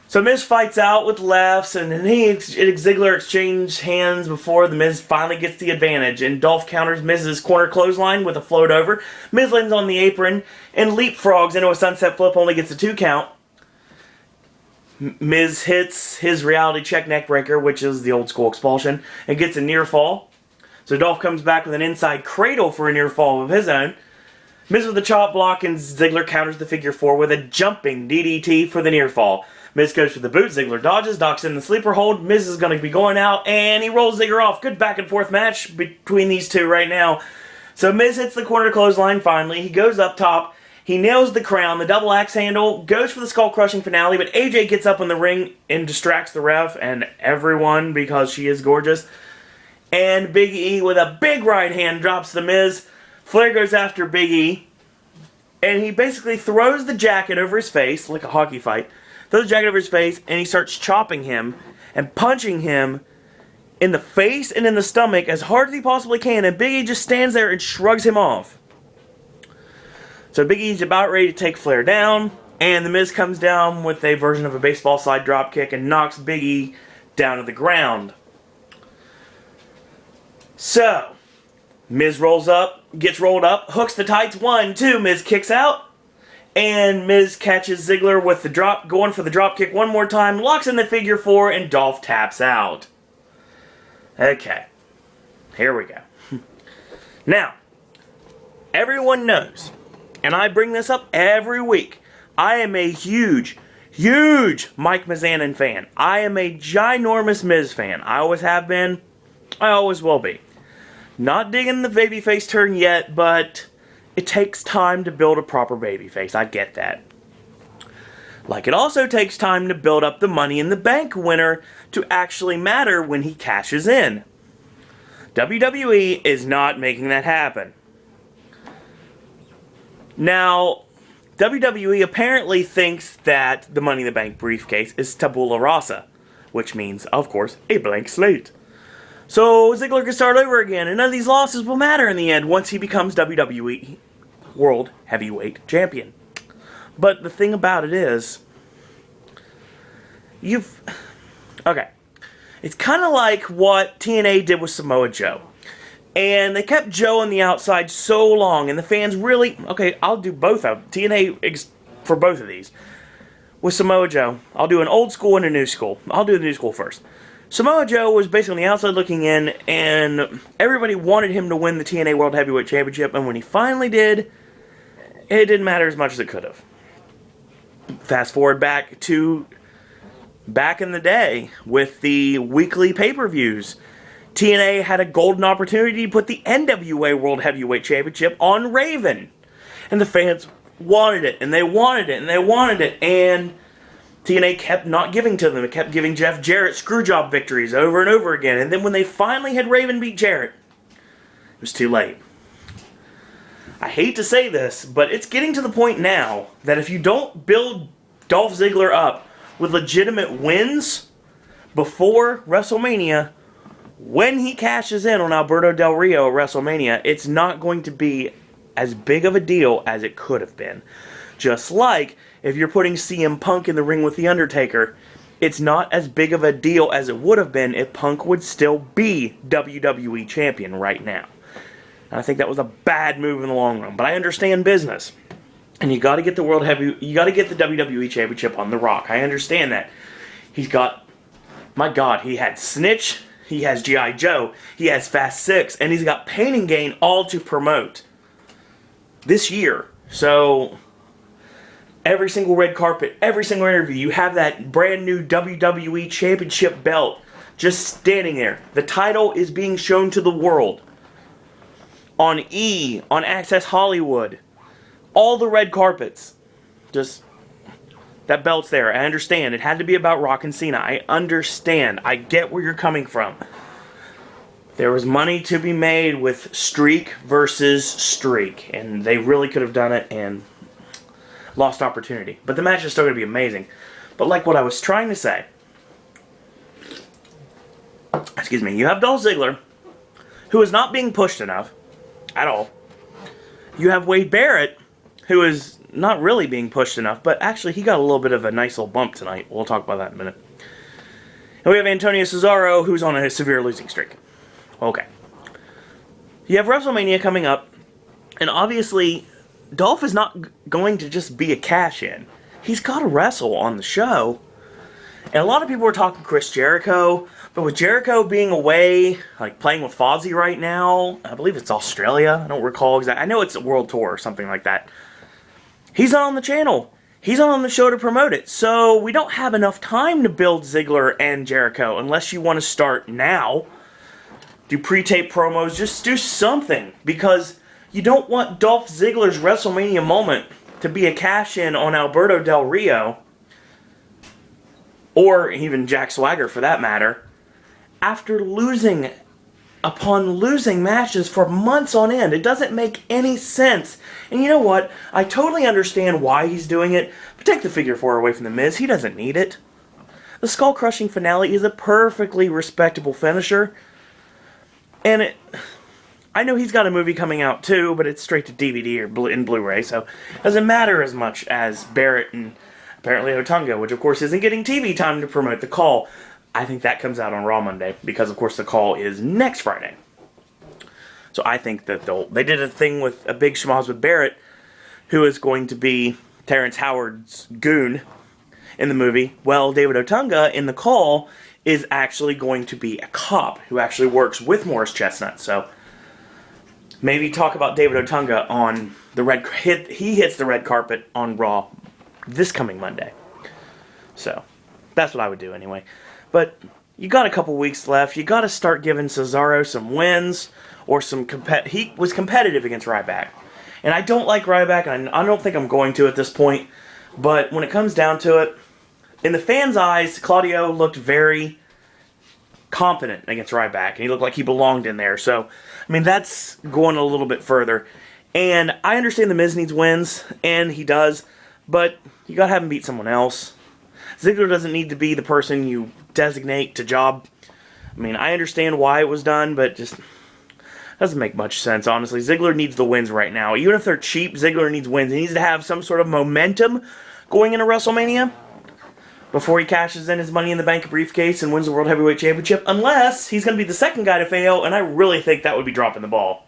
So Miz fights out with lefts, and then he and Ziggler exchange hands before The Miz finally gets the advantage. And Dolph counters Miz's corner clothesline with a float over. Miz lands on the apron and leapfrogs into a sunset flip, only gets a 2 count. Miz hits his reality check neck breaker, which is the old school expulsion, and gets a near fall. So Dolph comes back with an inside cradle for a near fall of his own. Miz with a chop block, and Ziggler counters the figure 4 with a jumping DDT for the near fall. Miz goes for the boot, Ziggler dodges, docks in the sleeper hold. Miz is going to be going out, and he rolls Ziggler off. Good back and forth match between these two right now. So Miz hits the corner clothesline finally. He goes up top. He nails the crown, the double axe handle, goes for the skull-crushing finale, but AJ gets up in the ring and distracts the ref and everyone because she is gorgeous. And Big E with a big right hand drops The Miz. Flair goes after Big E, and he basically throws the jacket over his face, like a hockey fight, throws the jacket over his face, and he starts chopping him and punching him in the face and in the stomach as hard as he possibly can, and Big E just stands there and shrugs him off. So Big E's about ready to take Flair down, and The Miz comes down with a version of a baseball slide dropkick and knocks Big E down to the ground. So, Miz rolls up, gets rolled up, hooks the tights, 1, 2, Miz kicks out, and Miz catches Ziggler with the drop, going for the drop kick one more time, locks in the figure 4, and Dolph taps out. Okay, here we go. Now, everyone knows, and I bring this up every week, I am a huge Mike Mizanin fan. I am a ginormous Miz fan. I always have been, I always will be. Not digging the babyface turn yet, but it takes time to build a proper babyface. I get that. Like it also takes time to build up the Money in the Bank winner to actually matter when he cashes in. WWE is not making that happen. Now, WWE apparently thinks that the Money in the Bank briefcase is tabula rasa, which means, of course, a blank slate. So Ziggler can start over again, and none of these losses will matter in the end once he becomes WWE World Heavyweight Champion. But the thing about it is, okay, it's kind of like what TNA did with Samoa Joe. And they kept Joe on the outside so long, and the fans really... Okay, I'll do both of them. TNA for both of these. With Samoa Joe, I'll do an old school and a new school. I'll do the new school first. Samoa Joe was basically on the outside looking in, and everybody wanted him to win the TNA World Heavyweight Championship, and when he finally did, it didn't matter as much as it could have. Fast forward back in the day with the weekly pay-per-views. TNA had a golden opportunity to put the NWA World Heavyweight Championship on Raven. And the fans wanted it, and they wanted it, and they wanted it, and TNA kept not giving to them. It kept giving Jeff Jarrett screwjob victories over and over again. And then when they finally had Raven beat Jarrett, it was too late. I hate to say this, but it's getting to the point now that if you don't build Dolph Ziggler up with legitimate wins before WrestleMania, when he cashes in on Alberto Del Rio at WrestleMania, it's not going to be as big of a deal as it could have been. Just like if you're putting CM Punk in the ring with The Undertaker, it's not as big of a deal as it would have been if Punk would still be WWE champion right now. And I think that was a bad move in the long run, but I understand business. And you got to get the you got to get the WWE championship on The Rock. I understand that. He's got, my God, he had Snitch, he has G.I. Joe, he has Fast 6, and he's got Pain and Gain all to promote this year. So every single red carpet, every single interview, you have that brand new WWE Championship belt just standing there. The title is being shown to the world. On E, on Access Hollywood, all the red carpets. Just, that belt's there. I understand. It had to be about Rock and Cena. I understand. I get where you're coming from. There was money to be made with streak versus streak, and they really could have done it and lost opportunity. But the match is still going to be amazing. But like what I was trying to say, excuse me, you have Dolph Ziggler, who is not being pushed enough at all. You have Wade Barrett, who is not really being pushed enough, but actually he got a little bit of a nice little bump tonight. We'll talk about that in a minute. And we have Antonio Cesaro, who's on a severe losing streak. Okay. You have WrestleMania coming up, and obviously Dolph is not going to just be a cash-in. He's got to wrestle on the show. And a lot of people are talking Chris Jericho, but with Jericho being away, like playing with Fozzy right now, I believe it's Australia, I don't recall exactly. I know it's a world tour or something like that. He's not on the channel. He's not on the show to promote it. So we don't have enough time to build Ziggler and Jericho unless you want to start now. Do pre-tape promos, just do something. Because you don't want Dolph Ziggler's WrestleMania moment to be a cash-in on Alberto Del Rio, or even Jack Swagger for that matter, after losing upon losing matches for months on end. It doesn't make any sense. And you know what? I totally understand why he's doing it, but take the figure 4 away from The Miz. He doesn't need it. The skull-crushing finale is a perfectly respectable finisher. And I know he's got a movie coming out too, but it's straight to DVD or in Blu-ray, so it doesn't matter as much as Barrett and apparently Otunga, which of course isn't getting TV time to promote The Call. I think that comes out on Raw Monday, because of course The Call is next Friday. So I think that they did a thing with a big schmoz with Barrett, who is going to be Terrence Howard's goon in the movie. Well, David Otunga in The Call is actually going to be a cop who actually works with Morris Chestnut. So maybe talk about David Otunga on the red. He hits the red carpet on Raw this coming Monday. So that's what I would do anyway. But you got a couple weeks left. You got to start giving Cesaro some wins or some he was competitive against Ryback. And I don't like Ryback, and I don't think I'm going to at this point. But when it comes down to it, in the fans' eyes, Claudio looked very competent against Ryback, and he looked like he belonged in there. So, I mean, that's going a little bit further. And I understand The Miz needs wins, and he does, but you got to have him beat someone else. Ziggler doesn't need to be the person you designate to job. I mean, I understand why it was done, but just doesn't make much sense, honestly. Ziggler needs the wins right now. Even if they're cheap, Ziggler needs wins. He needs to have some sort of momentum going into WrestleMania. before he cashes in his Money in the Bank briefcase and wins the World Heavyweight Championship, unless he's going to be the second guy to fail, and I really think that would be dropping the ball.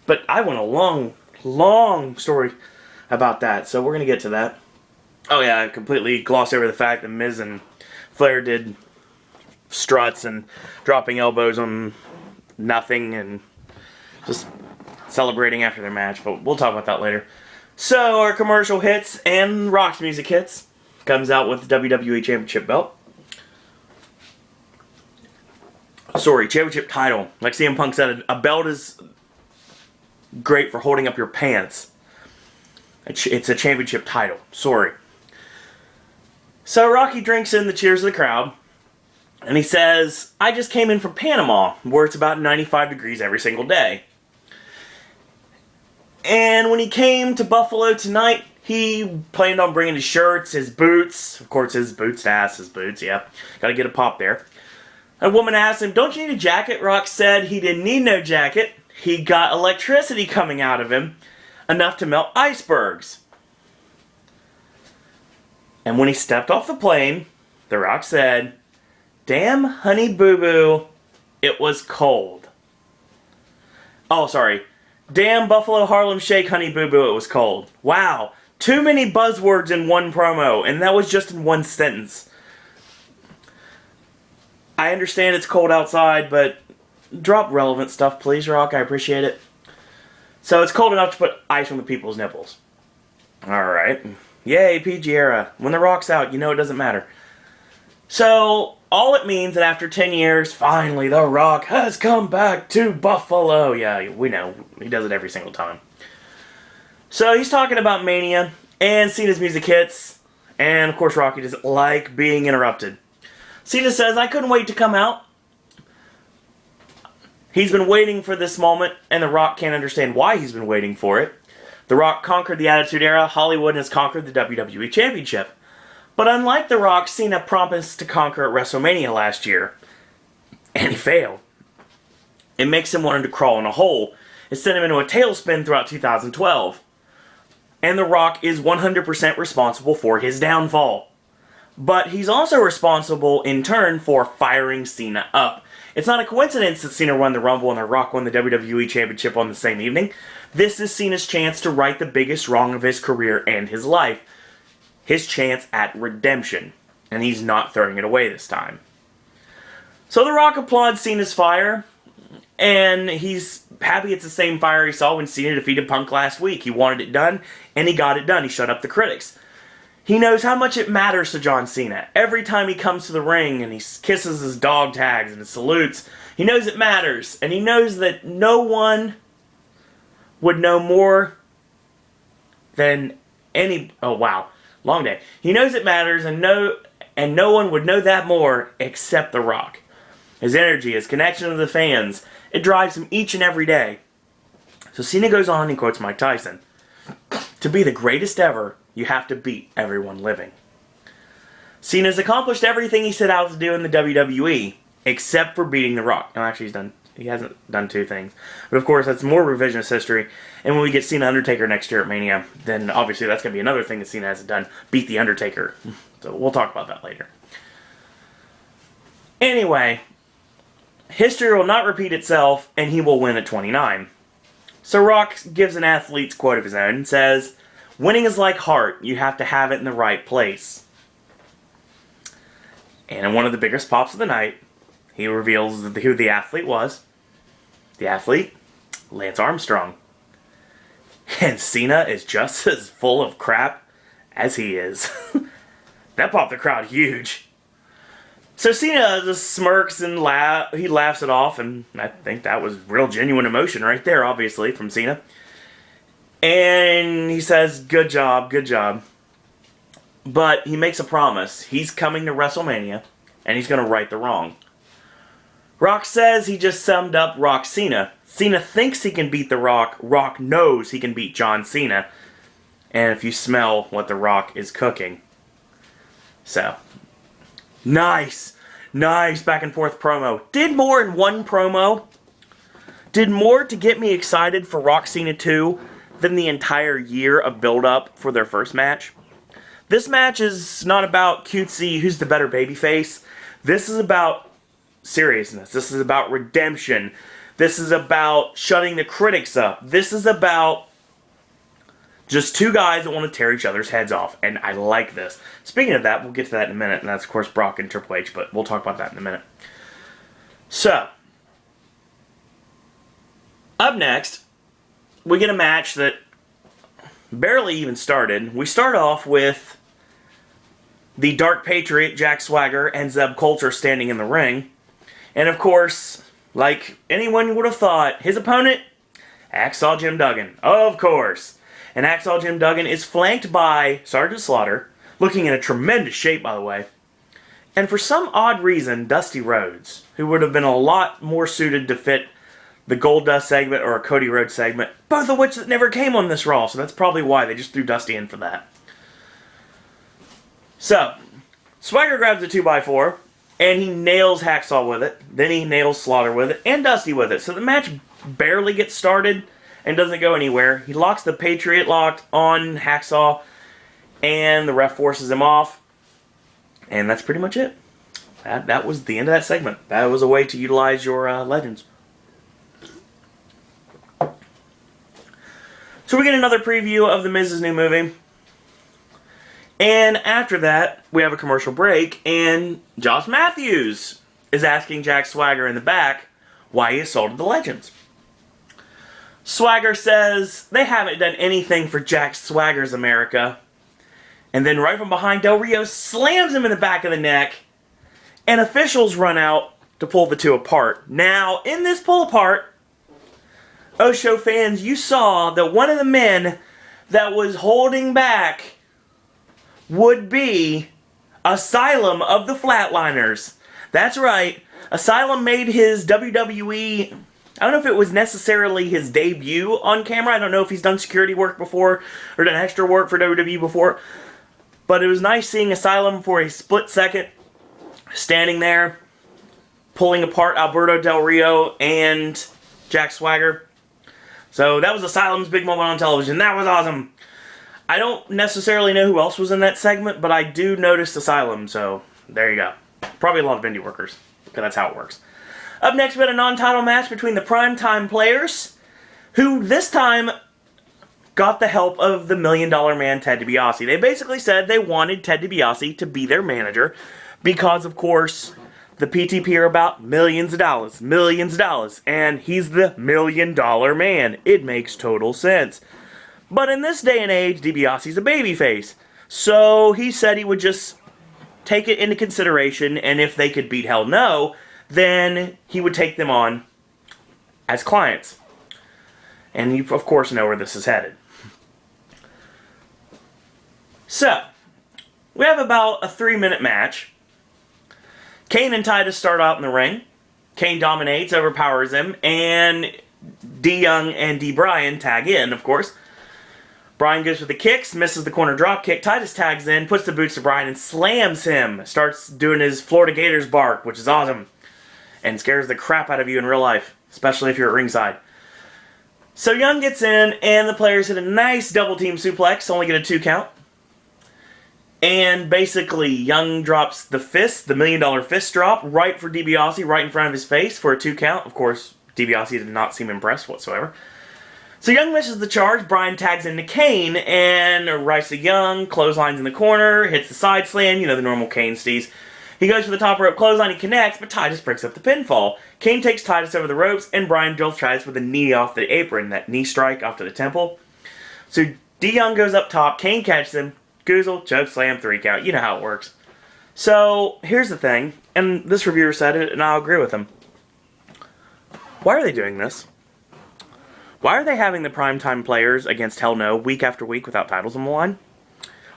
But I went a long story about that, so we're going to get to that. Oh yeah, I completely glossed over the fact that Miz and Flair did struts and dropping elbows on nothing and just celebrating after their match, but we'll talk about that later. So our commercial hits and Rock's music hits. Comes out with the WWE Championship belt. Sorry, Championship title. Like CM Punk said, a belt is great for holding up your pants. It's a championship title. Sorry. So Rocky drinks in the cheers of the crowd. And he says, I just came in from Panama, where it's about 95 degrees every single day. And when he came to Buffalo tonight, he planned on bringing his shirts, his boots. Of course, his boots to ass his boots, yeah. Gotta get a pop there. A woman asked him, don't you need a jacket? Rock said he didn't need no jacket. He got electricity coming out of him, enough to melt icebergs. And when he stepped off the plane, The Rock said, damn, honey boo-boo, it was cold. Oh, sorry. Damn, Buffalo Harlem Shake, honey boo-boo, it was cold. Wow. Too many buzzwords in one promo, and that was just in one sentence. I understand it's cold outside, but drop relevant stuff, please, Rock. I appreciate it. So it's cold enough to put ice on the people's nipples. Alright. Yay, PG era. When The Rock's out, you know it doesn't matter. So, all it means that after 10 years, finally, The Rock has come back to Buffalo. Yeah, we know. He does it every single time. So he's talking about Mania, and Cena's music hits, and of course Rocky doesn't like being interrupted. Cena says, I couldn't wait to come out. He's been waiting for this moment, and The Rock can't understand why he's been waiting for it. The Rock conquered the Attitude Era, Hollywood has conquered the WWE Championship. But unlike The Rock, Cena promised to conquer at WrestleMania last year, and he failed. It makes him want to crawl in a hole. It sent him into a tailspin throughout 2012. And The Rock is 100% responsible for his downfall. But he's also responsible, in turn, for firing Cena up. It's not a coincidence that Cena won the Rumble and The Rock won the WWE Championship on the same evening. This is Cena's chance to right the biggest wrong of his career and his life. His chance at redemption. And he's not throwing it away this time. So The Rock applauds Cena's fire. And he's happy it's the same fire he saw when Cena defeated Punk last week. He wanted it done, and he got it done. He shut up the critics. He knows how much it matters to John Cena. Every time he comes to the ring and he kisses his dog tags and salutes, he knows it matters. And he knows that no one would know more than any... Oh, wow. Long day. He knows it matters, and no one would know that more except The Rock. His energy, his connection to the fans, it drives him each and every day. So Cena goes on and quotes Mike Tyson. To be the greatest ever, you have to beat everyone living. Cena's accomplished everything he set out to do in the WWE, except for beating The Rock. No, actually he hasn't done two things. But of course, that's more revisionist history. And when we get Cena Undertaker next year at Mania, then obviously that's going to be another thing that Cena hasn't done. Beat The Undertaker. So we'll talk about that later. Anyway, history will not repeat itself, and he will win at 29. So Rock gives an athlete's quote of his own and says, winning is like heart, you have to have it in the right place. And in one of the biggest pops of the night, he reveals who the athlete was. The athlete, Lance Armstrong. And Cena is just as full of crap as he is. That popped the crowd huge. So Cena just smirks and he laughs it off, and I think that was real genuine emotion right there, obviously, from Cena. And he says, good job, good job. But he makes a promise. He's coming to WrestleMania, and he's going to right the wrong. Rock says he just summed up Rock Cena. Cena thinks he can beat The Rock. Rock knows he can beat John Cena. And if you smell what The Rock is cooking. So, nice back and forth promo. Did more in one promo. Did more to get me excited for Rock Cena 2 than the entire year of build-up for their first match. This match is not about cutesy, who's the better babyface. This is about seriousness. This is about redemption. This is about shutting the critics up. This is about just two guys that want to tear each other's heads off, and I like this. Speaking of that, we'll get to that in a minute, and that's, of course, Brock and Triple H, but we'll talk about that in a minute. So, up next, we get a match that barely even started. We start off with the Dark Patriot, Jack Swagger, and Zeb Coulter standing in the ring. And, of course, like anyone would have thought, his opponent, Hacksaw Jim Duggan. Of course. And Hacksaw Jim Duggan is flanked by Sergeant Slaughter, looking in a tremendous shape, by the way. And for some odd reason, Dusty Rhodes, who would have been a lot more suited to fit the Goldust segment or a Cody Rhodes segment, both of which never came on this Raw, so that's probably why they just threw Dusty in for that. So, Swagger grabs the 2x4, and he nails Hacksaw with it. Then he nails Slaughter with it, and Dusty with it. So the match barely gets started and doesn't go anywhere. He locks the Patriot lock on Hacksaw, and the ref forces him off. And that's pretty much it. That was the end of that segment. That was a way to utilize your legends. So we get another preview of The Miz's new movie. And after that, we have a commercial break, and Josh Matthews is asking Jack Swagger in the back why he assaulted the legends. Swagger says they haven't done anything for Jack Swagger's America. And then right from behind, Del Rio slams him in the back of the neck, and officials run out to pull the two apart. Now, in this pull apart, Osho fans, you saw that one of the men that was holding back would be Asylum of the Flatliners. That's right. Asylum made his WWE... I don't know if it was necessarily his debut on camera. I don't know if he's done security work before or done extra work for WWE before. But it was nice seeing Asylum for a split second standing there, pulling apart Alberto Del Rio and Jack Swagger. So that was Asylum's big moment on television. That was awesome. I don't necessarily know who else was in that segment, but I do notice Asylum, so there you go. Probably a lot of indie workers, because that's how it works. Up next, we had a non-title match between the Primetime Players, who this time got the help of the $1 Million Man, Ted DiBiase. They basically said they wanted Ted DiBiase to be their manager because, of course, the PTP are about millions of dollars, and he's the $1 Million Man. It makes total sense. But in this day and age, DiBiase's a babyface, so he said he would just take it into consideration, and if they could beat Hell No, then he would take them on as clients. And you, of course, know where this is headed. So, we have about a 3-minute match. Kane and Titus start out in the ring. Kane dominates, overpowers him, and D. Young and D. Bryan tag in, of course. Bryan goes for the kicks, misses the corner drop kick. Titus tags in, puts the boots to Bryan, and slams him. Starts doing his Florida Gators bark, which is awesome. And scares the crap out of you in real life, especially if you're at ringside. So Young gets in, and the players hit a nice double team suplex, only get a 2 count. And basically, Young drops the fist, the $1 Million fist drop, right for DiBiase, right in front of his face for a 2 count. Of course, DiBiase did not seem impressed whatsoever. So Young misses the charge, Bryan tags into Kane, and rights to Young, clotheslines in the corner, hits the side slam, you know, the normal Kane steez. He goes for the top rope clothesline, he connects, but Titus breaks up the pinfall. Kane takes Titus over the ropes, and Bryan drills Titus with a knee off the apron, that knee strike off to the temple. So D. Young goes up top, Kane catches him, goozle, choke slam, 3 count. You know how it works. So, here's the thing, and this reviewer said it, and I'll agree with him. Why are they doing this? Why are they having the Primetime Players against Hell No week after week without titles on the line?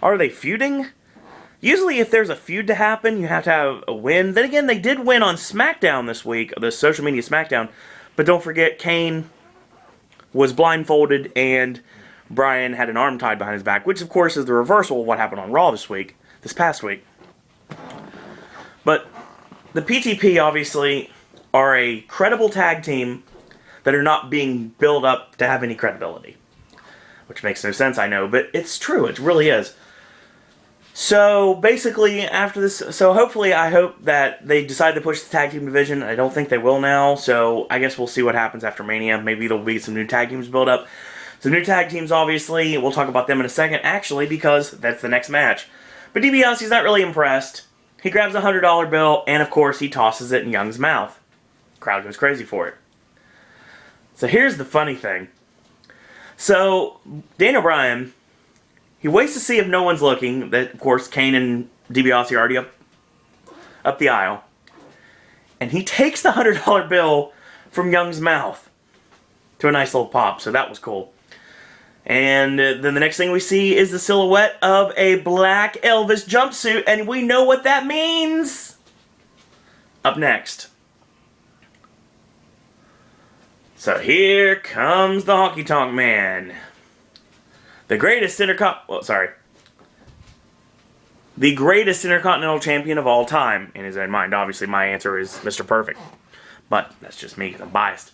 Are they feuding? Usually if there's a feud to happen, you have to have a win. Then again, they did win on SmackDown this week, the social media SmackDown. But don't forget, Kane was blindfolded and Bryan had an arm tied behind his back, which of course is the reversal of what happened on Raw this past week. But the PTP obviously are a credible tag team that are not being built up to have any credibility. Which makes no sense, I know, but it's true, it really is. So basically, after this, so hopefully, I hope that they decide to push the tag team division. I don't think they will now, so I guess we'll see what happens after Mania. Maybe there'll be some new tag teams build up. So new tag teams, obviously, we'll talk about them in a second, actually, because that's the next match. But DiBiase's not really impressed. He grabs a $100 bill, and of course, he tosses it in Young's mouth. Crowd goes crazy for it. So here's the funny thing. So, Daniel Bryan, he waits to see if no one's looking. That, of course, Kane and DiBiase are already up the aisle. And he takes the $100 bill from Young's mouth to a nice little pop, so that was cool. And then the next thing we see is the silhouette of a black Elvis jumpsuit, and we know what that means! Up next. So here comes the Honky Tonk Man. The greatest the greatest Intercontinental Champion of all time. In his own mind, obviously my answer is Mr. Perfect. But that's just me because I'm biased.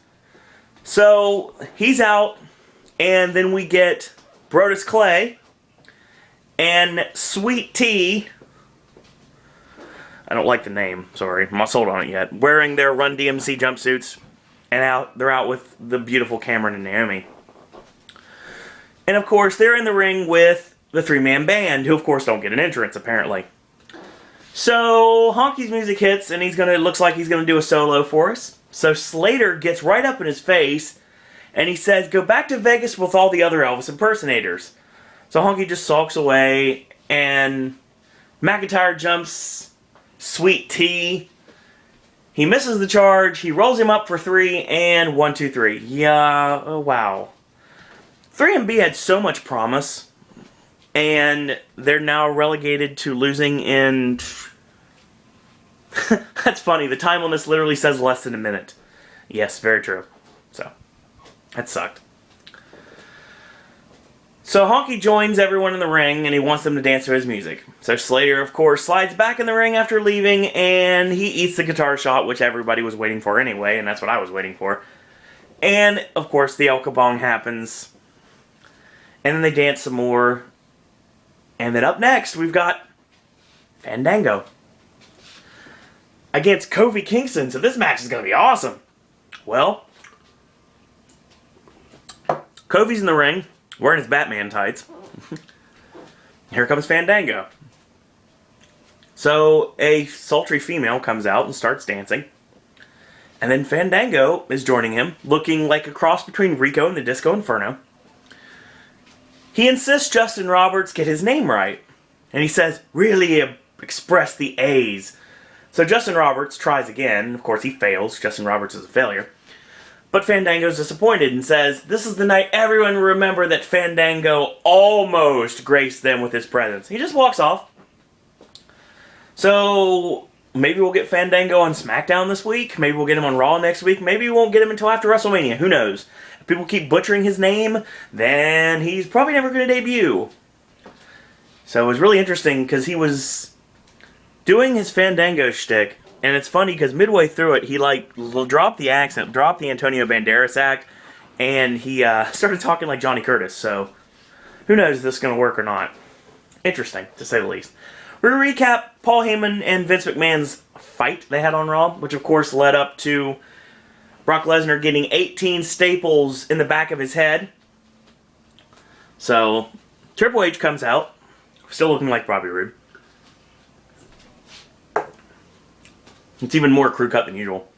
So, he's out, and then we get Brodus Clay and Sweet Tea. I don't like the name, sorry, I'm not sold on it yet. Wearing their Run DMC jumpsuits, and they're out with the beautiful Cameron and Naomi. And of course, they're in the ring with the three-man band, who of course don't get an entrance, apparently. So, Honky's music hits, and looks like he's gonna do a solo for us. So Slater gets right up in his face, and he says, "Go back to Vegas with all the other Elvis impersonators." So Honky just sulks away, and McIntyre jumps Sweet Tea. He misses the charge, he rolls him up for 3, and 1, 2, 3. Yeah, oh, wow. 3MB had so much promise, and they're now relegated to losing in... That's funny, the time on this literally says less than a minute. Yes, very true. So, that sucked. So Honky joins everyone in the ring, and he wants them to dance to his music. So Slater, of course, slides back in the ring after leaving, and he eats the guitar shot, which everybody was waiting for anyway, and that's what I was waiting for. And, of course, the El Kabong happens. And then they dance some more. And then up next, we've got Fandango against Kofi Kingston. So this match is going to be awesome. Well, Kofi's in the ring, wearing his Batman tights. Here comes Fandango. So a sultry female comes out and starts dancing. And then Fandango is joining him, looking like a cross between Rico and the Disco Inferno. He insists Justin Roberts get his name right. And he says, really express the A's. So Justin Roberts tries again. Of course, he fails. Justin Roberts is a failure. But Fandango's disappointed and says, this is the night everyone will remember that Fandango almost graced them with his presence. He just walks off. So, maybe we'll get Fandango on SmackDown this week. Maybe we'll get him on Raw next week. Maybe we won't get him until after WrestleMania. Who knows? If people keep butchering his name, then he's probably never going to debut. So it was really interesting because he was doing his Fandango shtick. And it's funny because midway through it, he dropped the accent, dropped the Antonio Banderas act, and he started talking like Johnny Curtis. So, who knows if this is going to work or not. Interesting, to say the least. We're going to recap Paul Heyman and Vince McMahon's fight they had on Raw, which of course led up to Brock Lesnar getting 18 staples in the back of his head. So, Triple H comes out, still looking like Bobby Roode. It's even more crew cut than usual.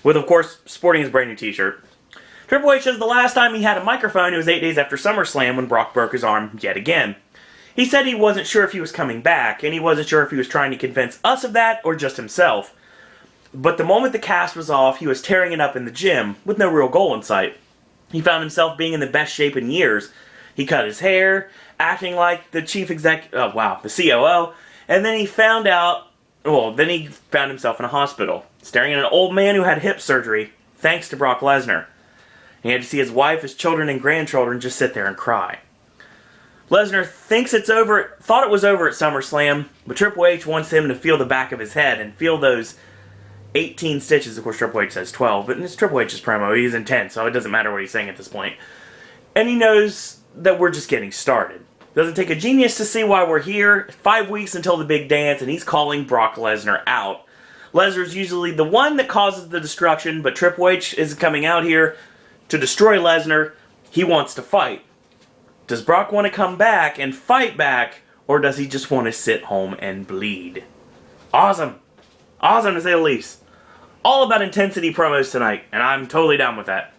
With, of course, sporting his brand new t-shirt. Triple H says the last time he had a microphone, it was 8 days after SummerSlam when Brock broke his arm yet again. He said he wasn't sure if he was coming back, and he wasn't sure if he was trying to convince us of that or just himself. But the moment the cast was off, he was tearing it up in the gym with no real goal in sight. He found himself being in the best shape in years. He cut his hair, acting like the the COO, and then he found himself in a hospital, staring at an old man who had hip surgery, thanks to Brock Lesnar. He had to see his wife, his children, and grandchildren just sit there and cry. Lesnar thought it was over at SummerSlam, but Triple H wants him to feel the back of his head and feel those 18 stitches. Of course, Triple H says 12, but it's Triple H's promo. He's intense, so it doesn't matter what he's saying at this point. And he knows that we're just getting started. Doesn't take a genius to see why we're here. 5 weeks until the big dance, and he's calling Brock Lesnar out. Lesnar's usually the one that causes the destruction, but Triple H is coming out here to destroy Lesnar. He wants to fight. Does Brock want to come back and fight back, or does he just want to sit home and bleed? Awesome. Awesome to say the least. All about intensity promos tonight, and I'm totally down with that.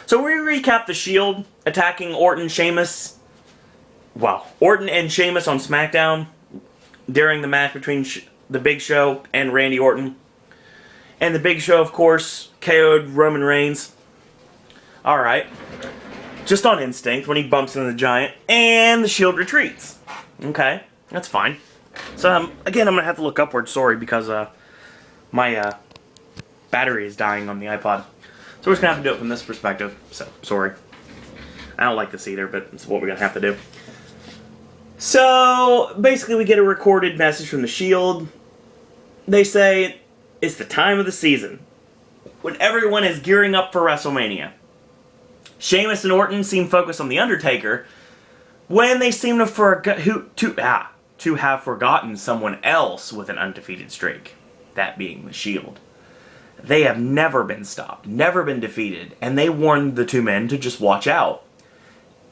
So we recap the Shield attacking Orton, Sheamus. Well, Orton and Sheamus on SmackDown during the match between the Big Show and Randy Orton. And the Big Show, of course, KO'd Roman Reigns. Alright. Just on instinct when he bumps into the Giant. And the Shield retreats. Okay, that's fine. So, again, I'm going to have to look upward, sorry, because my battery is dying on the iPod. So we're just going to have to do it from this perspective. So, sorry. I don't like this either, but it's what we're going to have to do. So, basically we get a recorded message from the Shield. They say it's the time of the season when everyone is gearing up for WrestleMania. Sheamus and Orton seem focused on The Undertaker when they seem to have forgotten someone else with an undefeated streak, that being the Shield. They have never been stopped, never been defeated, and they warned the two men to just watch out.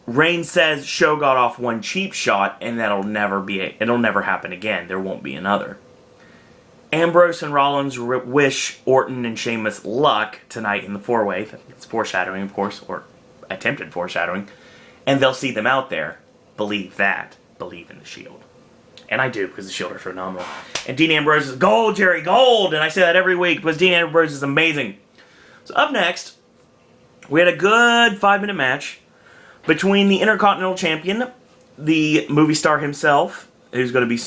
Reigns says Show got off one cheap shot, and it'll never happen again. There won't be another. Ambrose and Rollins wish Orton and Sheamus luck tonight in the four-way. It's foreshadowing, of course, or attempted foreshadowing. And they'll see them out there. Believe that. Believe in the Shield. And I do, because the Shield are phenomenal. And Dean Ambrose is gold, Jerry, gold! And I say that every week, because Dean Ambrose is amazing. So up next, we had a good 5-minute match between the Intercontinental Champion, the movie star himself, who's going to be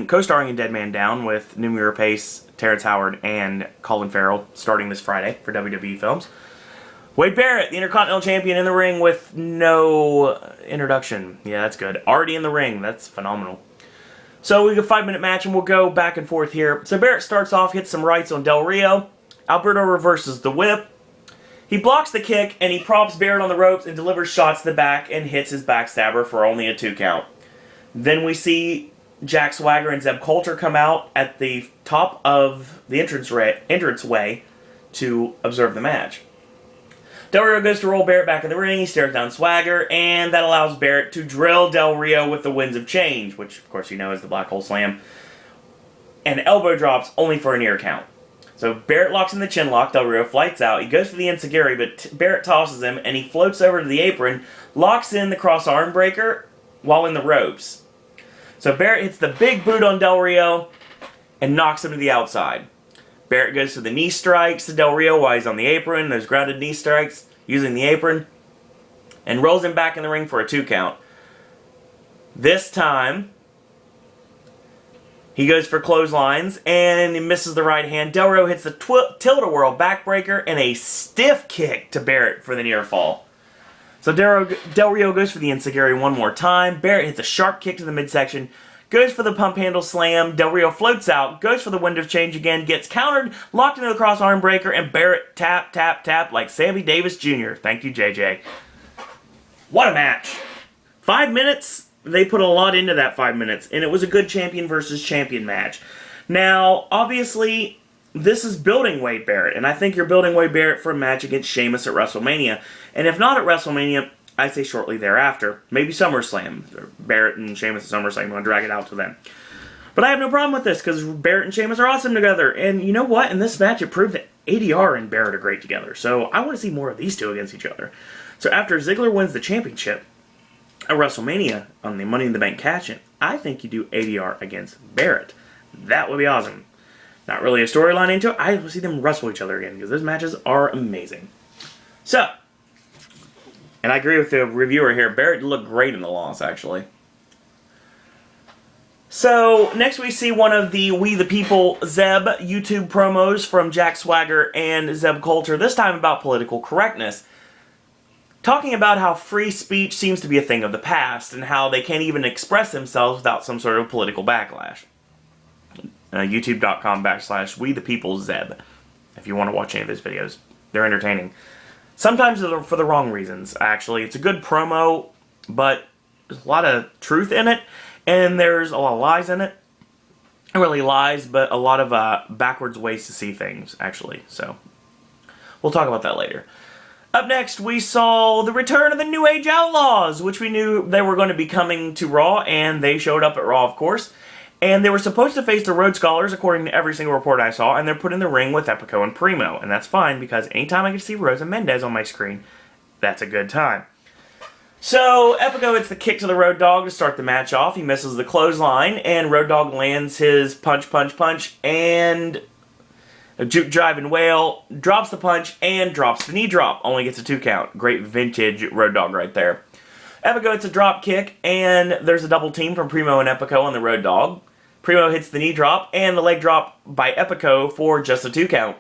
co-starring in Dead Man Down with Numira Pace, Terrence Howard, and Colin Farrell, starting this Friday for WWE Films. Wade Barrett, the Intercontinental Champion, in the ring with no introduction. Yeah, that's good. Already in the ring. That's phenomenal. So we get a 5-minute match, and we'll go back and forth here. So Barrett starts off, hits some rights on Del Rio. Alberto reverses the whip. He blocks the kick, and he props Barrett on the ropes and delivers shots to the back and hits his backstabber for only a 2 count. Then we see Jack Swagger and Zeb Coulter come out at the top of the entranceway to observe the match. Del Rio goes to roll Barrett back in the ring. He stares down Swagger, and that allows Barrett to drill Del Rio with the Winds of Change, which, of course, you know is the Black Hole Slam, and elbow drops only for a near count. So Barrett locks in the chin lock, Del Rio flights out. He goes for the enziguri, but Barrett tosses him, and he floats over to the apron, locks in the cross arm breaker while in the ropes. So Barrett hits the big boot on Del Rio and knocks him to the outside. Barrett goes for the knee strikes to Del Rio while he's on the apron. Those grounded knee strikes using the apron. And rolls him back in the ring for a 2 count. This time, he goes for clotheslines and he misses the right hand. Del Rio hits the tilt-a-whirl backbreaker and a stiff kick to Barrett for the near fall. So Del Rio goes for the enziguri one more time. Barrett hits a sharp kick to the midsection. Goes for the pump handle slam. Del Rio floats out. Goes for the wind of change again. Gets countered. Locked into the cross arm breaker. And Barrett tap, tap, tap like Sammy Davis Jr. Thank you, JJ. What a match. 5 minutes. They put a lot into that 5 minutes. And it was a good champion versus champion match. Now, obviously, this is building Wade Barrett. And I think you're building Wade Barrett for a match against Sheamus at WrestleMania. And if not at WrestleMania, I say shortly thereafter. Maybe SummerSlam. Barrett and Sheamus at SummerSlam. I'm going to drag it out to them. But I have no problem with this, because Barrett and Sheamus are awesome together. And you know what? In this match, it proved that ADR and Barrett are great together. So I want to see more of these two against each other. So after Ziggler wins the championship at WrestleMania on the Money in the Bank cash-in, I think you do ADR against Barrett. That would be awesome. Not really a storyline into it. I want to see them wrestle each other again, because those matches are amazing. So, and I agree with the reviewer here, Barrett looked great in the loss, actually. So, next we see one of the We the People Zeb YouTube promos from Jack Swagger and Zeb Coulter, this time about political correctness. Talking about how free speech seems to be a thing of the past, and how they can't even express themselves without some sort of political backlash. YouTube.com/WeThePeopleZeb, if you want to watch any of those videos. They're entertaining. Sometimes for the wrong reasons, actually. It's a good promo, but there's a lot of truth in it, and there's a lot of lies in it. Not really lies, but a lot of backwards ways to see things, actually. So, we'll talk about that later. Up next, we saw the return of the New Age Outlaws, which we knew they were going to be coming to Raw, and they showed up at Raw, of course. And they were supposed to face the Rhodes Scholars, according to every single report I saw, and they're put in the ring with Epico and Primo. And that's fine, because anytime I can see Rosa Mendez on my screen, that's a good time. So, Epico hits the kick to the Road Dogg to start the match off. He misses the clothesline, and Road Dogg lands his punch, and a juke drive and wail, drops the punch, and drops the knee drop. Only gets a 2 count. Great vintage Road Dogg right there. Epico hits a drop kick, and there's a double team from Primo and Epico on the Road Dogg. Primo hits the knee drop, and the leg drop by Epico for just a 2 count.